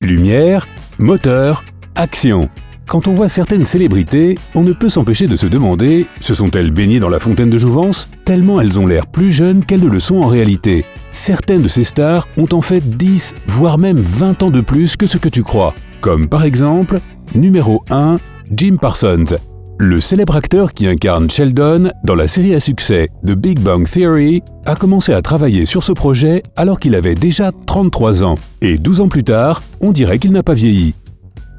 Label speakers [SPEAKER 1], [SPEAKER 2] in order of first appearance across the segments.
[SPEAKER 1] Lumière, moteur, action. Quand on voit certaines célébrités, on ne peut s'empêcher de se demander « se sont-elles baignées dans la fontaine de jouvence ?» tellement elles ont l'air plus jeunes qu'elles ne le sont en réalité. Certaines de ces stars ont en fait 10, voire même 20 ans de plus que ce que tu crois. Comme par exemple, numéro 1, Jim Parsons. Le célèbre acteur qui incarne Sheldon dans la série à succès The Big Bang Theory a commencé à travailler sur ce projet alors qu'il avait déjà 33 ans. Et 12 ans plus tard, on dirait qu'il n'a pas vieilli.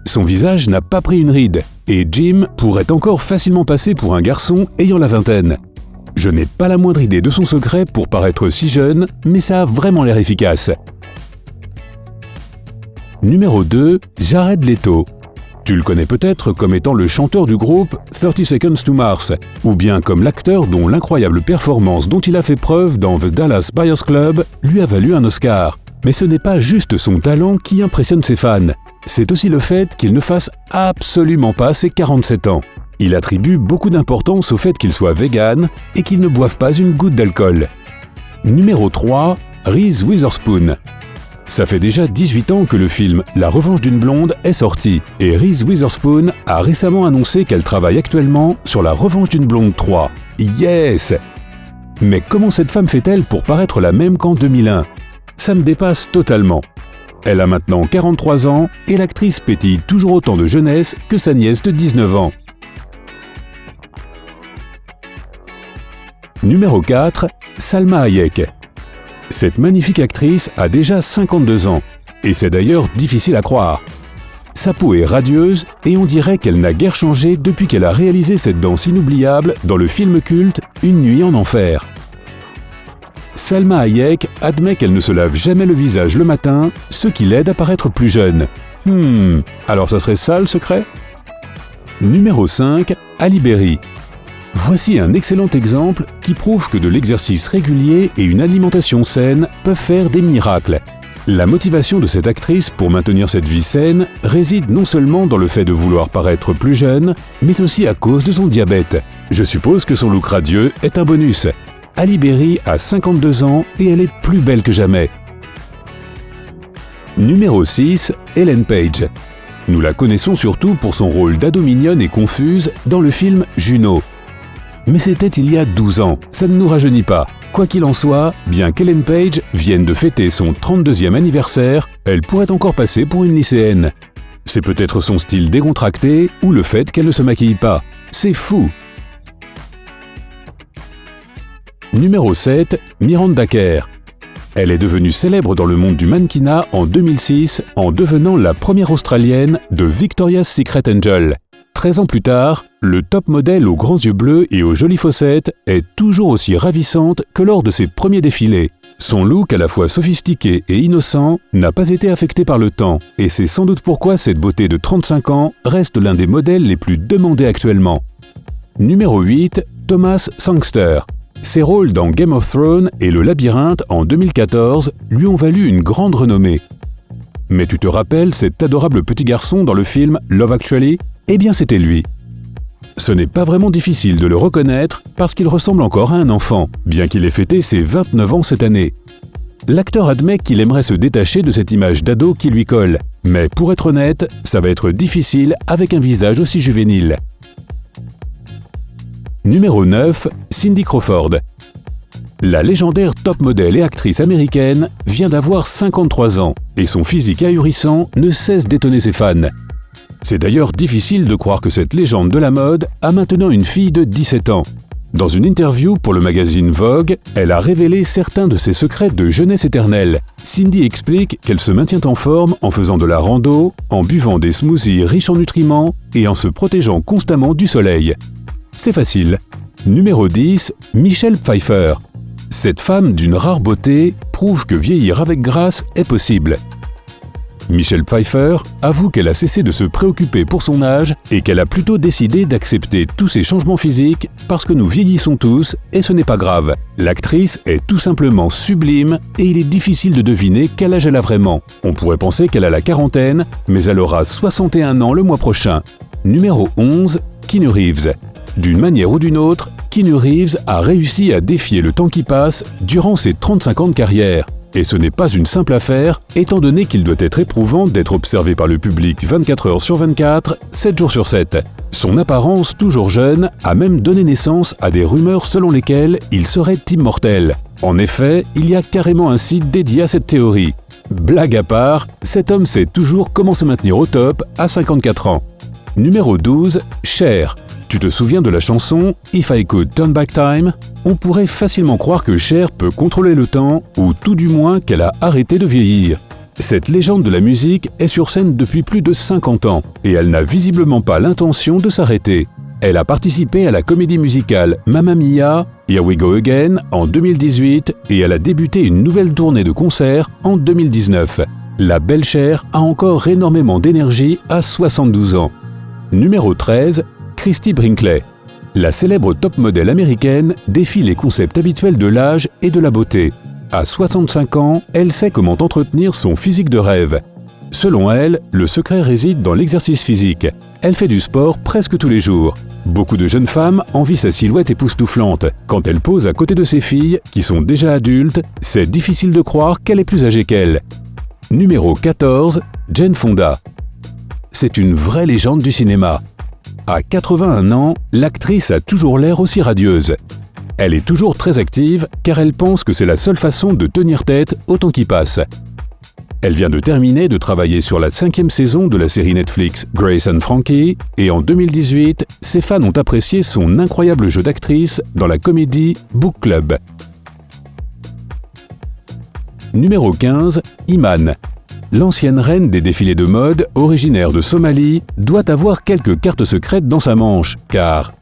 [SPEAKER 1] Son visage n'a pas pris une ride, et Jim pourrait encore facilement passer pour un garçon ayant la vingtaine. Je n'ai pas la moindre idée de son secret pour paraître si jeune, mais ça a vraiment l'air efficace. Numéro 2, Jared Leto. Tu le connais peut-être comme étant le chanteur du groupe 30 Seconds to Mars, ou bien comme l'acteur dont l'incroyable performance dont il a fait preuve dans The Dallas Buyers Club lui a valu un Oscar. Mais ce n'est pas juste son talent qui impressionne ses fans, c'est aussi le fait qu'il ne fasse absolument pas ses 47 ans. Il attribue beaucoup d'importance au fait qu'il soit vegan et qu'il ne boive pas une goutte d'alcool. Numéro 3, Reese Witherspoon. Ça fait déjà 18 ans que le film La Revanche d'une blonde est sorti et Reese Witherspoon a récemment annoncé qu'elle travaille actuellement sur La Revanche d'une blonde 3. Yes! Mais comment cette femme fait-elle pour paraître la même qu'en 2001? Ça me dépasse totalement. Elle a maintenant 43 ans et l'actrice pétille toujours autant de jeunesse que sa nièce de 19 ans. Numéro 4, Salma Hayek. Cette magnifique actrice a déjà 52 ans, et c'est d'ailleurs difficile à croire. Sa peau est radieuse et on dirait qu'elle n'a guère changé depuis qu'elle a réalisé cette danse inoubliable dans le film culte Une nuit en enfer. Salma Hayek admet qu'elle ne se lave jamais le visage le matin, ce qui l'aide à paraître plus jeune. Alors ça serait ça le secret? Numéro 5, Halle Berry. Voici un excellent exemple qui prouve que de l'exercice régulier et une alimentation saine peuvent faire des miracles. La motivation de cette actrice pour maintenir cette vie saine réside non seulement dans le fait de vouloir paraître plus jeune, mais aussi à cause de son diabète. Je suppose que son look radieux est un bonus. Halle Berry a 52 ans et elle est plus belle que jamais. Numéro 6, Ellen Page. Nous la connaissons surtout pour son rôle d'ado mignonne et confuse dans le film Juno. Mais c'était il y a 12 ans, ça ne nous rajeunit pas. Quoi qu'il en soit, bien qu'Ellen Page vienne de fêter son 32e anniversaire, elle pourrait encore passer pour une lycéenne. C'est peut-être son style décontracté ou le fait qu'elle ne se maquille pas. C'est fou! Numéro 7, Miranda Kerr. Elle est devenue célèbre dans le monde du mannequinat en 2006 en devenant la première Australienne de Victoria's Secret Angel. 13 ans plus tard, le top modèle aux grands yeux bleus et aux jolies fossettes est toujours aussi ravissante que lors de ses premiers défilés. Son look à la fois sophistiqué et innocent n'a pas été affecté par le temps, et c'est sans doute pourquoi cette beauté de 35 ans reste l'un des modèles les plus demandés actuellement. Numéro 8, Thomas Sangster. Ses rôles dans Game of Thrones et Le Labyrinthe en 2014 lui ont valu une grande renommée. Mais tu te rappelles cet adorable petit garçon dans le film Love Actually? Eh bien c'était lui. Ce n'est pas vraiment difficile de le reconnaître parce qu'il ressemble encore à un enfant, bien qu'il ait fêté ses 29 ans cette année. L'acteur admet qu'il aimerait se détacher de cette image d'ado qui lui colle, mais pour être honnête, ça va être difficile avec un visage aussi juvénile. Numéro 9, Cindy Crawford. La légendaire top modèle et actrice américaine vient d'avoir 53 ans et son physique ahurissant ne cesse d'étonner ses fans. C'est d'ailleurs difficile de croire que cette légende de la mode a maintenant une fille de 17 ans. Dans une interview pour le magazine Vogue, elle a révélé certains de ses secrets de jeunesse éternelle. Cindy explique qu'elle se maintient en forme en faisant de la rando, en buvant des smoothies riches en nutriments et en se protégeant constamment du soleil. C'est facile. Numéro 10, Michelle Pfeiffer. Cette femme d'une rare beauté prouve que vieillir avec grâce est possible. Michelle Pfeiffer avoue qu'elle a cessé de se préoccuper pour son âge et qu'elle a plutôt décidé d'accepter tous ces changements physiques parce que nous vieillissons tous et ce n'est pas grave. L'actrice est tout simplement sublime et il est difficile de deviner quel âge elle a vraiment. On pourrait penser qu'elle a la quarantaine, mais elle aura 61 ans le mois prochain. Numéro 11, Keanu Reeves. D'une manière ou d'une autre, Keanu Reeves a réussi à défier le temps qui passe durant ses 35 ans de carrière. Et ce n'est pas une simple affaire, étant donné qu'il doit être éprouvant d'être observé par le public 24 heures sur 24, 7 jours sur 7. Son apparence toujours jeune a même donné naissance à des rumeurs selon lesquelles il serait immortel. En effet, il y a carrément un site dédié à cette théorie. Blague à part, cet homme sait toujours comment se maintenir au top à 54 ans. Numéro 12, Cher. Tu te souviens de la chanson « If I Could Turn Back Time » ? On pourrait facilement croire que Cher peut contrôler le temps, ou tout du moins qu'elle a arrêté de vieillir. Cette légende de la musique est sur scène depuis plus de 50 ans, et elle n'a visiblement pas l'intention de s'arrêter. Elle a participé à la comédie musicale Mamma Mia, Here We Go Again en 2018, et elle a débuté une nouvelle tournée de concerts en 2019. La belle Cher a encore énormément d'énergie à 72 ans. Numéro 13, Christie Brinkley. La célèbre top modèle américaine défie les concepts habituels de l'âge et de la beauté. À 65 ans, elle sait comment entretenir son physique de rêve. Selon elle, le secret réside dans l'exercice physique. Elle fait du sport presque tous les jours. Beaucoup de jeunes femmes envient sa silhouette époustouflante. Quand elle pose à côté de ses filles, qui sont déjà adultes, c'est difficile de croire qu'elle est plus âgée qu'elle. Numéro 14, Jane Fonda. C'est une vraie légende du cinéma. À 81 ans, l'actrice a toujours l'air aussi radieuse. Elle est toujours très active car elle pense que c'est la seule façon de tenir tête au temps qui passe. Elle vient de terminer de travailler sur la 5e saison de la série Netflix Grace and Frankie et en 2018, ses fans ont apprécié son incroyable jeu d'actrice dans la comédie Book Club. Numéro 15, Iman. L'ancienne reine des défilés de mode, originaire de Somalie, doit avoir quelques cartes secrètes dans sa manche, car,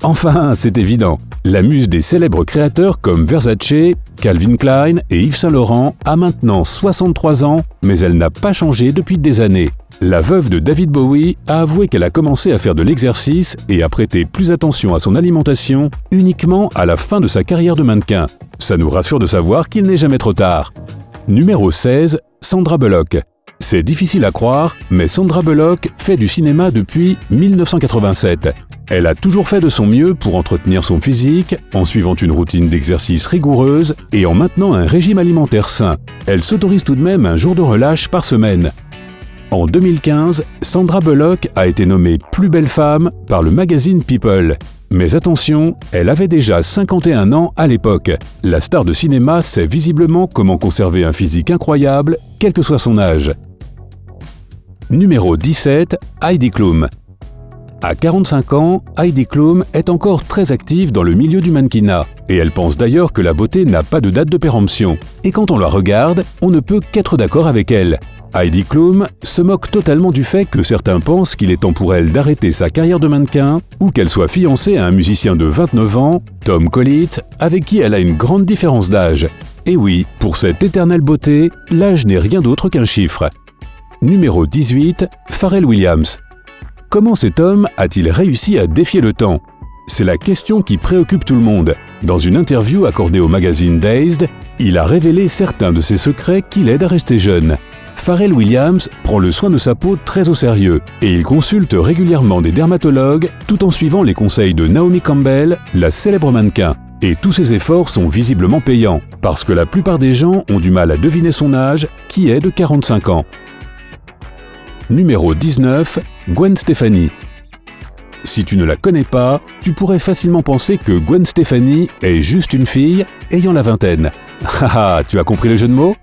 [SPEAKER 1] enfin, c'est évident. La muse des célèbres créateurs comme Versace, Calvin Klein et Yves Saint Laurent a maintenant 63 ans, mais elle n'a pas changé depuis des années. La veuve de David Bowie a avoué qu'elle a commencé à faire de l'exercice et à prêter plus attention à son alimentation uniquement à la fin de sa carrière de mannequin. Ça nous rassure de savoir qu'il n'est jamais trop tard. Numéro 16, Sandra Bullock. C'est difficile à croire, mais Sandra Bullock fait du cinéma depuis 1987. Elle a toujours fait de son mieux pour entretenir son physique, en suivant une routine d'exercice rigoureuse et en maintenant un régime alimentaire sain. Elle s'autorise tout de même un jour de relâche par semaine. En 2015, Sandra Bullock a été nommée plus belle femme par le magazine People. Mais attention, elle avait déjà 51 ans à l'époque. La star de cinéma sait visiblement comment conserver un physique incroyable, quel que soit son âge. Numéro 17, Heidi Klum. À 45 ans, Heidi Klum est encore très active dans le milieu du mannequinat. Et elle pense d'ailleurs que la beauté n'a pas de date de péremption. Et quand on la regarde, on ne peut qu'être d'accord avec elle. Heidi Klum se moque totalement du fait que certains pensent qu'il est temps pour elle d'arrêter sa carrière de mannequin ou qu'elle soit fiancée à un musicien de 29 ans, Tom Collett, avec qui elle a une grande différence d'âge. Et oui, pour cette éternelle beauté, l'âge n'est rien d'autre qu'un chiffre. Numéro 18, Pharrell Williams. Comment cet homme a-t-il réussi à défier le temps ? C'est la question qui préoccupe tout le monde. Dans une interview accordée au magazine Dazed, il a révélé certains de ses secrets qui l'aident à rester jeune. Pharrell Williams prend le soin de sa peau très au sérieux et il consulte régulièrement des dermatologues tout en suivant les conseils de Naomi Campbell, la célèbre mannequin. Et tous ses efforts sont visiblement payants, parce que la plupart des gens ont du mal à deviner son âge, qui est de 45 ans. Numéro 19, Gwen Stefani. Si tu ne la connais pas, tu pourrais facilement penser que Gwen Stefani est juste une fille ayant la vingtaine. Haha, tu as compris le jeu de mots ?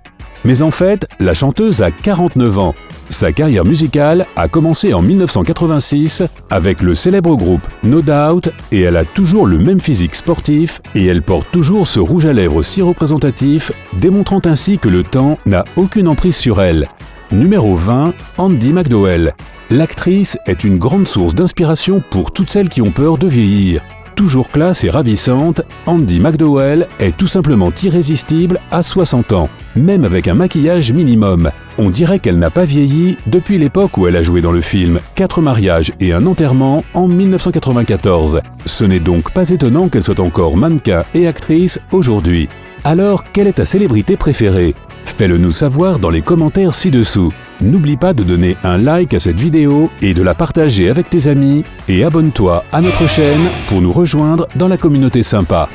[SPEAKER 1] Mais en fait, la chanteuse a 49 ans. Sa carrière musicale a commencé en 1986 avec le célèbre groupe No Doubt et elle a toujours le même physique sportif et elle porte toujours ce rouge à lèvres si représentatif, démontrant ainsi que le temps n'a aucune emprise sur elle. Numéro 20, Andie MacDowell. L'actrice est une grande source d'inspiration pour toutes celles qui ont peur de vieillir. Toujours classe et ravissante, Andie MacDowell est tout simplement irrésistible à 60 ans, même avec un maquillage minimum. On dirait qu'elle n'a pas vieilli depuis l'époque où elle a joué dans le film 4 mariages et un enterrement en 1994. Ce n'est donc pas étonnant qu'elle soit encore mannequin et actrice aujourd'hui. Alors, quelle est ta célébrité préférée ? Fais-le nous savoir dans les commentaires ci-dessous. N'oublie pas de donner un like à cette vidéo et de la partager avec tes amis et abonne-toi à notre chaîne pour nous rejoindre dans la communauté sympa.